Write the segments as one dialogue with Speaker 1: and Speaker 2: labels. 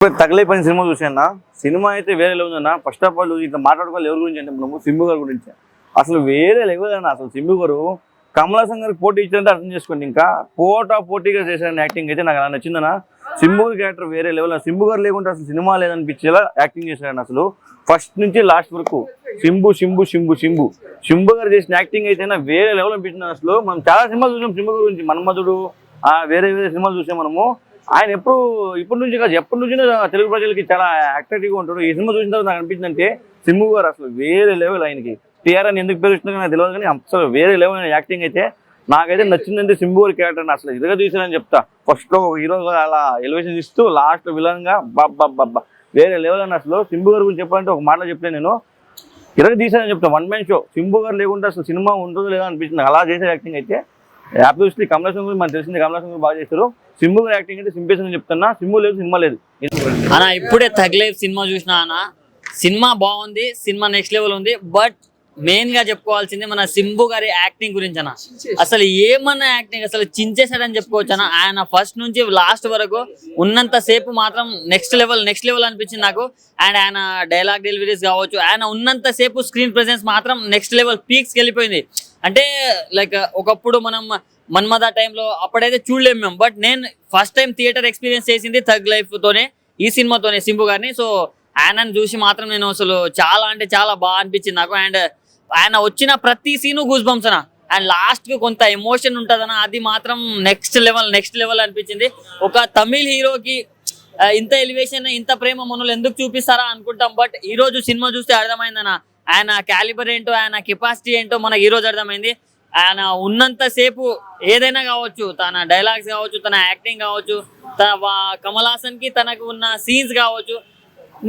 Speaker 1: ఇప్పుడు తగలే పని సినిమా చూసాను. సినిమా అయితే వేరే లెవెల్ అన్న. ఫస్ట్ ఆఫ్ ఆల్ ఇట్లా మాట్లాడుకోవాలి ఎవరి గురించి అంటే మనము సింబు గారి గురించి. అసలు వేరే లెవెల్ అన్న. అసలు సింబు గారు కమల్ హాసన్ గారికి పోటీ ఇచ్చారంటే అర్థం చేసుకోండి. ఇంకా పోటీగా చేశారని యాక్టింగ్ అయితే నాకు అలా నచ్చిందన్న. సింబు క్యారెక్టర్ వేరే లెవెల్. సింబు గారు లేకుంటే అసలు సినిమా లేదనిపించేలా యాక్టింగ్ చేశారని. అసలు ఫస్ట్ నుంచి లాస్ట్ వరకు సింబు సింబు సింబు సింబు సింబు గారు చేసిన యాక్టింగ్ అయితే వేరే లెవెల్ అనిపించింది. అసలు మనం చాలా సినిమాలు చూసాం సింబు గారి గురించి. మన్మధుడు వేరే సినిమాలు చూసాం మనము. ఆయన ఇప్పటి నుంచి కాదు ఎప్పటి నుంచి తెలుగు ప్రజలకి చాలా అట్రాక్టివ్గా ఉంటాడు. ఈ సినిమా చూసిన తర్వాత నాకు అనిపించిందంటే సింబు గారు అసలు వేరే లెవెల్. ఆయనకి టీఆర్ అని ఎందుకు పేరుస్తుందో నాకు తెలియదు కానీ అసలు వేరే లెవెల్ యాక్టింగ్ అయితే నాకైతే నచ్చిందంటే సింబు గారి క్యారెక్టర్ అసలు ఇదిగా తీసానని చెప్తా. ఫస్ట్లో హీరోగా అలా ఎలివేషన్ ఇస్తూ లాస్ట్ విలన్గా బాబ్బా వేరే లెవెల్ అని. అసలు సింబు గారి గురించి చెప్పాలంటే ఒక మాట చెప్తే నేను ఇరగ తీసానని చెప్తాను. One man show. సింబు గారు లేకుంటే అసలు సినిమా ఉంటుందో లేదో అనిపించింది. అలా చేసే యాక్టింగ్ అయితే ఆబ్వియస్లీ కమల్ హాసన్ గురించి మనకు తెలిసింది. కమల్ హాసన్ బాగా చేస్తారు. సింబు గారి యాక్టింగ్ అయితే సింపేషన్ చెప్తున్నా. సింబు లేదు సినిమా లేదు
Speaker 2: అన్న. ఇప్పుడే తగ్లైఫ్ సినిమా చూసినా అన్న. సినిమా బాగుంది, సినిమా నెక్స్ట్ లెవెల్ ఉంది. బట్ మెయిన్ గా చెప్పుకోవాల్సింది మన సింబు గారి యాక్టింగ్ గురించి అన్న. అసలు ఏమన్నా యాక్టింగ్ అసలు చించేశాడని చెప్పుకోవచ్చు అన్న. ఆయన ఫస్ట్ నుంచి లాస్ట్ వరకు ఉన్నంత సేపు మాత్రం నెక్స్ట్ లెవెల్ అనిపించింది నాకు. అండ్ ఆయన డైలాగ్ డెలివరీస్ కావచ్చు, ఆయన ఉన్నంత సేపు స్క్రీన్ ప్రెసెన్స్ మాత్రం నెక్స్ట్ లెవెల్ పీక్స్కి వెళ్ళిపోయింది. అంటే లైక్ ఒకప్పుడు మనం మన్మథ టైంలో అప్పుడైతే చూడలేము మేము. బట్ నేను ఫస్ట్ టైం థియేటర్ ఎక్స్పీరియన్స్ చేసింది థగ్ లైఫ్తోనే, ఈ సినిమాతోనే సింబు గారిని. సో ఆయనను చూసి మాత్రం నేను అసలు చాలా అంటే చాలా బాగా అనిపించింది నాకు. అండ్ ఆయన వచ్చిన ప్రతి సీను గూస్ బంప్స్ అన్న. అండ్ లాస్ట్కి కొంత ఎమోషన్ ఉంటుందన్న, అది మాత్రం నెక్స్ట్ లెవెల్ అనిపించింది. ఒక తమిళ్ హీరోకి ఇంత ఎలివేషన్ ఇంత ప్రేమ మనలు ఎందుకు చూపిస్తారా అనుకుంటాం. బట్ ఈరోజు సినిమా చూస్తే అర్థమైందన్న. ఆయన క్యాలిబర్ ఏంటో, ఆయన కెపాసిటీ ఏంటో మనకి ఈరోజు అర్థమైంది. ఆయన ఉన్నంత సేపు ఏదైనా కావచ్చు, తన డైలాగ్స్ కావచ్చు, తన యాక్టింగ్ కావచ్చు, కమల్ హాసన్ కి తనకు ఉన్న సీన్స్ కావచ్చు.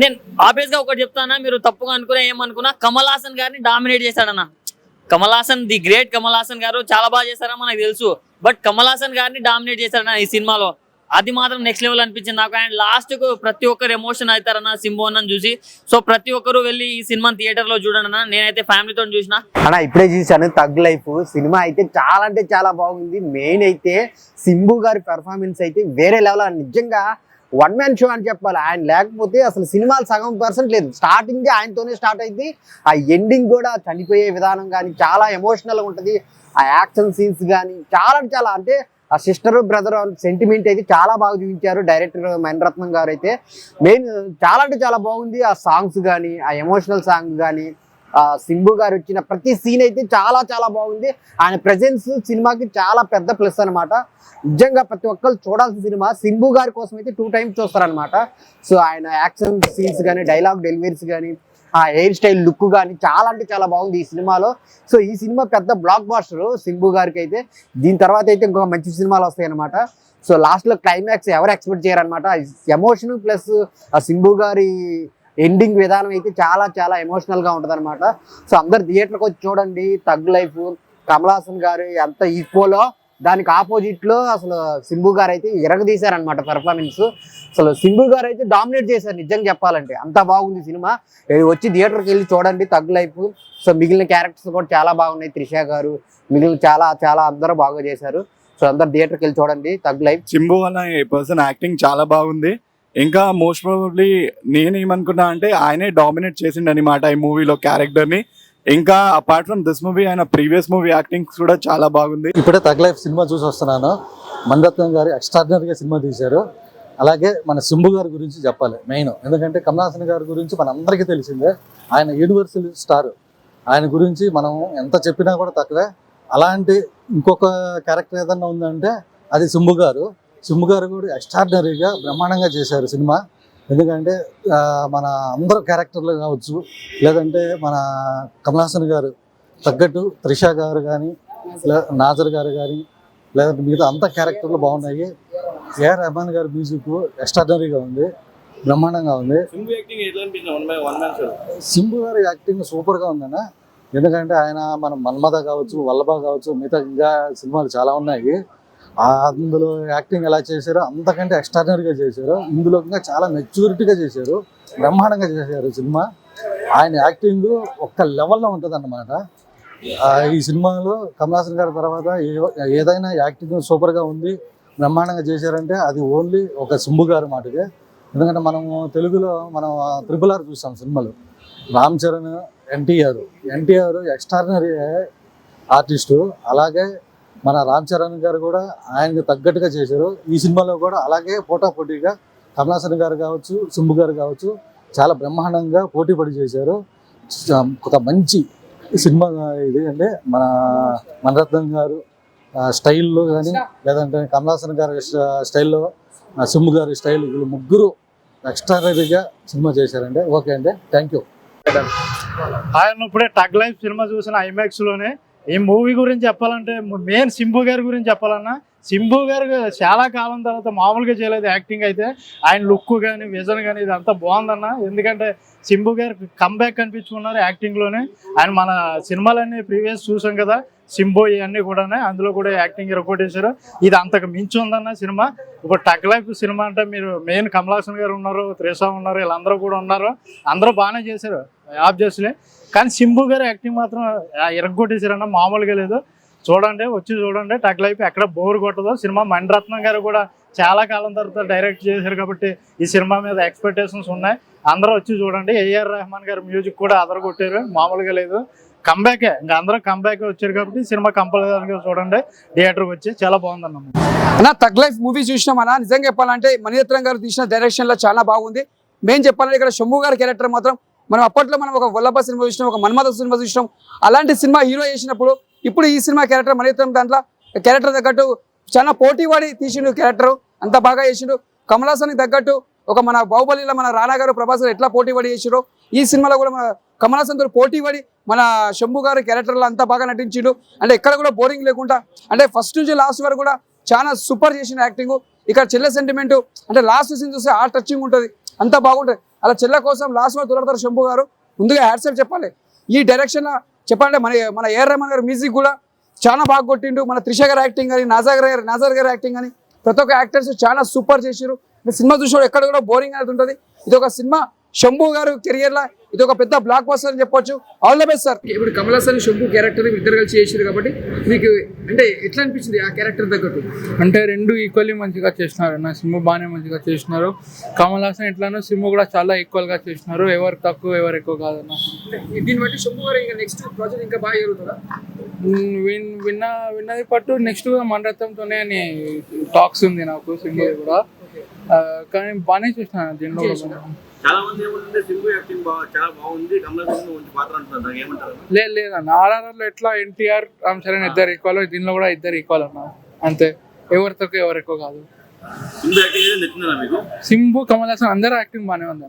Speaker 2: నేను ఆబ్వియస్ గా ఒకటి చెప్తానా, మీరు తప్పుగా అనుకున్నా ఏమనుకున్నా, కమల్ హాసన్ గారిని డామినేట్ చేశాడన్న. కమల్ హాసన్ ది గ్రేట్ కమల్ హాసన్ గారు చాలా బాగా చేశారని మనకు తెలుసు. బట్ కమల్ హాసన్ గారిని డామినేట్ చేశాడన్న ఈ సినిమాలో. అది మాత్రం నెక్స్ట్ లెవెల్ అనిపించింది నాకు. అండ్ లాస్ట్ కు ప్రతి ఒక్కరు ఎమోషన్ అవుతారన్న సింబు అన్నని చూసి. సో ప్రతి ఒక్కరు వెళ్ళి ఈ సినిమా థియేటర్ లో చూడండి అన్న. నేనైతే ఫ్యామిలీతో చూసిన
Speaker 3: అన్న. ఇప్పుడే చూసాను థగ్ లైఫ్ సినిమా అయితే చాలా అంటే చాలా బాగుంది. మెయిన్ అయితే సింబు గారి పెర్ఫార్మెన్స్ అయితే వేరే లెవెల్. నిజంగా వన్ మ్యాన్ షో అని చెప్పాలి. ఆయన లేకపోతే అసలు సినిమాలు సగం పర్సెంట్ లేదు. స్టార్టింగ్ ఆయనతోనే స్టార్ట్ అయింది. ఆ ఎండింగ్ కూడా చనిపోయే విధానం కానీ చాలా ఎమోషనల్గా ఉంటుంది. ఆ యాక్షన్ సీన్స్ కానీ చాలా అంటే ఆ సిస్టర్ బ్రదర్ సెంటిమెంట్ అయితే చాలా బాగా చూపించారు డైరెక్టర్ మణిరత్నం గారు అయితే. మెయిన్ చాలా అంటే చాలా బాగుంది. ఆ సాంగ్స్ కానీ, ఆ ఎమోషనల్ సాంగ్ కానీ, ఆ సింబు గారు వచ్చిన ప్రతి సీన్ అయితే చాలా బాగుంది. ఆయన ప్రెజెన్స్ సినిమాకి చాలా పెద్ద ప్లస్ అనమాట. నిజంగా ప్రతి ఒక్కరు చూడాల్సిన సినిమా. సింబు గారి కోసం అయితే 2 times చూస్తారనమాట. సో ఆయన యాక్షన్ సీన్స్ కానీ, డైలాగ్ డెలివరీస్ కానీ, ఆ హెయిర్ స్టైల్ లుక్ కానీ చాలా అంటే చాలా బాగుంది ఈ సినిమాలో. సో ఈ సినిమా పెద్ద బ్లాక్ బాస్టర్ సింబు గారికి అయితే. దీని తర్వాత అయితే ఇంకొక మంచి సినిమాలు వస్తాయి అనమాట. సో లాస్ట్లో క్లైమాక్స్ ఎవరు ఎక్స్పెక్ట్ చేయరనమాట. ఎమోషన్ ప్లస్ ఆ సింబు గారి ఎండింగ్ విధానం అయితే చాలా ఎమోషనల్గా ఉంటుంది అనమాట. సో అందరు థియేటర్కి వచ్చి చూడండి. థగ్ లైఫ్ కమల్ హాసన్ గారు ఎంత ఈక్వలో, దానికి ఆపోజిట్లో అసలు సింబు గారు అయితే ఇరగదీశారనమాట పెర్ఫార్మెన్స్. అసలు సింబు గారు అయితే డామినేట్ చేశారు నిజంగా చెప్పాలంటే. అంత బాగుంది సినిమా. వచ్చి థియేటర్కి వెళ్ళి చూడండి థగ్ లైఫ్. సో మిగిలిన క్యారెక్టర్స్ కూడా చాలా బాగున్నాయి. త్రిష గారు మిగిలిన చాలా అందరూ బాగా చేశారు. సో అందరు థియేటర్కి వెళ్ళి చూడండి థగ్ లైఫ్.
Speaker 4: సింబు అనే పర్సన్ యాక్టింగ్ చాలా బాగుంది. ఇంకా మోస్ట్ ప్రాబబ్లీ నేనేమనుకున్నా అంటే ఆయనే డామినేట్ చేసిండు అనమాట ఈ మూవీలో క్యారెక్టర్ని. ఇంకా అపార్ట్ ఫ్రమ్ దిస్ మూవీ ఆయన ప్రీవియస్ మూవీ యాక్టింగ్ కూడా చాలా బాగుంది.
Speaker 5: ఇప్పుడే థగ్ లైఫ్ సినిమా చూసి వస్తున్నాను. మణిరత్నం గారు ఎక్స్ట్రాడినరీగా సినిమా తీశారు. అలాగే మన సింబు గారి గురించి చెప్పాలి మెయిన్. ఎందుకంటే కమల్ హాసన్ గారి గురించి మనందరికీ తెలిసిందే. ఆయన యూనివర్సల్ స్టార్. ఆయన గురించి మనం ఎంత చెప్పినా కూడా తక్కువే. అలాంటి ఇంకొక క్యారెక్టర్ ఏదన్నా ఉందంటే అది సింబు గారు. సింబు గారు కూడా ఎక్స్ట్రాడినరీగా బ్రహ్మాండంగా చేశారు సినిమా. ఎందుకంటే మన అందరూ క్యారెక్టర్లు కావచ్చు, లేదంటే మన కమల్ హాసన్ గారు తగ్గట్టు త్రిష గారు కానీ, నాజర్ గారు కానీ, లేదంటే మిగతా అంత క్యారెక్టర్లు బాగున్నాయి. ఏఆర్ రెహమాన్ గారి మ్యూజిక్ ఎక్స్ట్రాడినరీగా ఉంది, బ్రహ్మాండంగా ఉంది. సింబు గారి యాక్టింగ్ సూపర్గా ఉందన్న. ఎందుకంటే ఆయన మన మన్మథ కావచ్చు, వల్లభ కావచ్చు, మిగతా ఇంకా సినిమాలు చాలా ఉన్నాయి. అందులో యాక్టింగ్ ఎలా చేశారో అంతకంటే ఎక్స్ట్రాడినరీగా చేశారు. ఇందులో ఇంకా చాలా మెచ్యూరిటీగా చేశారు, బ్రహ్మాండంగా చేశారు సినిమా. ఆయన యాక్టింగ్ ఒక్క లెవెల్లో ఉంటుంది అన్నమాట. ఈ సినిమాలో కమల్ హాసన్ గారి తర్వాత ఏదైనా యాక్టింగ్ సూపర్గా ఉంది, బ్రహ్మాండంగా చేశారంటే అది ఓన్లీ ఒక సింబు గారి మాటకే. ఎందుకంటే మనము తెలుగులో మనం RRR చూసాం సినిమాలు. Ram Charan, NTR extraordinary artist. అలాగే మన రామ్ చరణ్ గారు కూడా ఆయనకు తగ్గట్టుగా చేశారు. ఈ సినిమాలో కూడా అలాగే పోటాపోటీగా కమలాసన్ గారు కావచ్చు, సింబు గారు కావచ్చు చాలా బ్రహ్మాండంగా పోటీ పడి చేశారు. ఒక మంచి సినిమా ఇది అంటే మన మణిరత్నం గారు స్టైల్లో కానీ, లేదంటే కమలాసన్ గారి స్టైల్లో, సింబు గారి స్టైల్, వీళ్ళు ముగ్గురు ఎక్స్ట్రాడనరీగా సినిమా చేశారండి. ఓకే అండి, థ్యాంక్ యూ.
Speaker 6: ఆయన ఇప్పుడే టగ్ లైఫ్ సినిమా చూసిన ఐమాక్స్ లోనే. ఈ మూవీ గురించి చెప్పాలంటే మెయిన్ సింబు గారి గురించి చెప్పాలన్నా, సింబు గారు చాలా కాలం తర్వాత మామూలుగా చేయలేదు యాక్టింగ్ అయితే. ఆయన లుక్ కానీ విజన్ కానీ ఇదంతా బాగుందన్న. ఎందుకంటే సింబు గారు కంబ్యాక్ కనిపించుకున్నారు యాక్టింగ్లోనే. ఆయన మన సినిమాలన్నీ ప్రీవియస్ చూసాం కదా, సింబు ఇవన్నీ కూడా, అందులో కూడా యాక్టింగ్ రికార్డేశారు. ఇది అంతకు మించి ఉందన్న సినిమా. ఇప్పుడు టగ్ లైఫ్ సినిమా అంటే మీరు మెయిన్ కమలాసన్ గారు ఉన్నారు, త్రిష ఉన్నారు, వీళ్ళందరూ కూడా ఉన్నారు. అందరూ బాగానే చేశారు ఆబ్వియస్లీ. కానీ సింబు గారు యాక్టింగ్ మాత్రం ఇరగొట్టేశారన్న, మామూలుగా లేదు. చూడండి, వచ్చి చూడండి టగ్ లైఫ్, ఎక్కడ బోర్ కొట్టదు సినిమా. మణిరత్నం గారు కూడా చాలా కాలం తర్వాత డైరెక్ట్ చేశారు కాబట్టి ఈ సినిమా మీద ఎక్స్పెక్టేషన్స్ ఉన్నాయి. అందరూ వచ్చి చూడండి. ఏఆర్ రెహమాన్ గారు మ్యూజిక్ కూడా అదరగొట్టారు, మామూలుగా లేదు. కంబ్యాకే, ఇంకా అందరూ కంబ్యాక్ వచ్చారు కాబట్టి సినిమా కంపల్సరీగా చూడండి థియేటర్కి వచ్చి. చాలా బాగుందన్న.
Speaker 7: అన్న టగ్ లైఫ్ మూవీ చూసినాం అన్న. నిజంగా చెప్పాలంటే మణిరత్నం గారు తీసిన డైరెక్షన్లో చాలా బాగుంది. మేము చెప్పాలంటే ఇక్కడ శంభు గారి క్యారెక్టర్ మాత్రం మనం అప్పట్లో మనం ఒక వల్లభ సినిమా చూసినాం, ఒక మన్మథ సినిమా చూసినాం. అలాంటి సినిమా హీరో చేసినప్పుడు ఇప్పుడు ఈ సినిమా క్యారెక్టర్ మణిరత్నం దాంట్లో క్యారెక్టర్ తగ్గట్టు చాలా పోటీవాడి తీసిండు క్యారెక్టర్, అంత బాగా చేసిండు. కమలాసన్కి తగ్గట్టు ఒక మన బాహుబలిలో మన రానా గారు, ప్రభాస్ గారు ఎట్లా పోటీపడి చేసిరో ఈ సినిమాలో కూడా మన కమలాసన్తో పోటీపడి మన శంభు గారి క్యారెక్టర్లో అంత బాగా నటించిండు. అంటే ఎక్కడ కూడా బోరింగ్ లేకుండా, అంటే ఫస్ట్ నుంచి లాస్ట్ వరకు కూడా చాలా సూపర్ చేసిన యాక్టింగ్. ఇక్కడ చెల్లె సెంటిమెంట్ అంటే లాస్ట్ సీన్ చూస్తే ఆ టచింగ్ ఉంటుంది, అంత బాగుంటుంది. అలా చెల్లె కోసం లాస్ట్ వరకు దొరుకుతారు శంభు గారు. ముందుగా హ్యాట్సాప్ చెప్పాలి. ఈ డైరెక్షన్లో చెప్పాలంటే మన ఏఆర్ రెహమాన్ గారి మ్యూజిక్ కూడా చాలా బాగా కొట్టిండు. మన త్రిష గారి యాక్టింగ్ కానీ, నాజర్ గారి యాక్టింగ్ కానీ ప్రతి ఒక్క యాక్టర్స్ చాలా సూపర్ చేసారు. సినిమా చూసినప్పుడు ఎక్కడ కూడా బోరింగ్ అనేది ఉంటుంది. ఇది ఒక సినిమా శంభు గారు కెరియర్లో ఇది ఒక పెద్ద బ్లాక్ బస్టర్ అని చెప్పొచ్చు. All the best sir. ఇప్పుడు కమలాసన్ శంభు క్యారెక్టర్ ఇద్దరు కలిసి చేసారు కాబట్టి మీకు అంటే ఎట్లా అనిపించింది ఆ క్యారెక్టర్ తగ్గట్టు?
Speaker 8: అంటే రెండు ఈక్వల్లీ మంచిగా చేసినారు. నా సింబు బాగానే మంచిగా చేసినారు. కమల్ హాసన్ ఎట్లానో సింబు కూడా చాలా ఈక్వల్గా చేసినారు. ఎవరు తక్కువ ఎవరు ఎక్కువ కాదన్న.
Speaker 7: దీన్ని బట్టి శంభు గారు ఇంకా నెక్స్ట్ ప్రాజెక్ట్ ఇంకా బాగా జరుగుతుందా?
Speaker 8: విన్నది పట్టు నెక్స్ట్ మణిరత్నంతోనే అని టాక్స్ ఉంది నాకు సింబు కూడా. కానీ బాగానే చేసినాను దీనిలో కూడా.
Speaker 1: చాలా మంది ఏమంటే సింబు యాక్టింగ్ చాలా బాగుంది, కమలాసన్ మంచి పాత్ర అంటున్నారు, ఏమంటారు?
Speaker 8: లేదన్న. RRRలో ఎట్లా ఎన్టీఆర్, రామ్ చరణ్ ఇద్దరు ఈక్వల్, దీనిలో కూడా ఇద్దరు ఈక్వల్ అన్న. అంతే, ఎవరి తక్కువ ఎవరు ఎక్కువ కాదు.
Speaker 1: సింబు యాక్టింగ్ నచ్చిందా మీకు?
Speaker 8: సింబు, కమల్ హాసన్ అందరూ యాక్టింగ్ బాగానే ఉంది.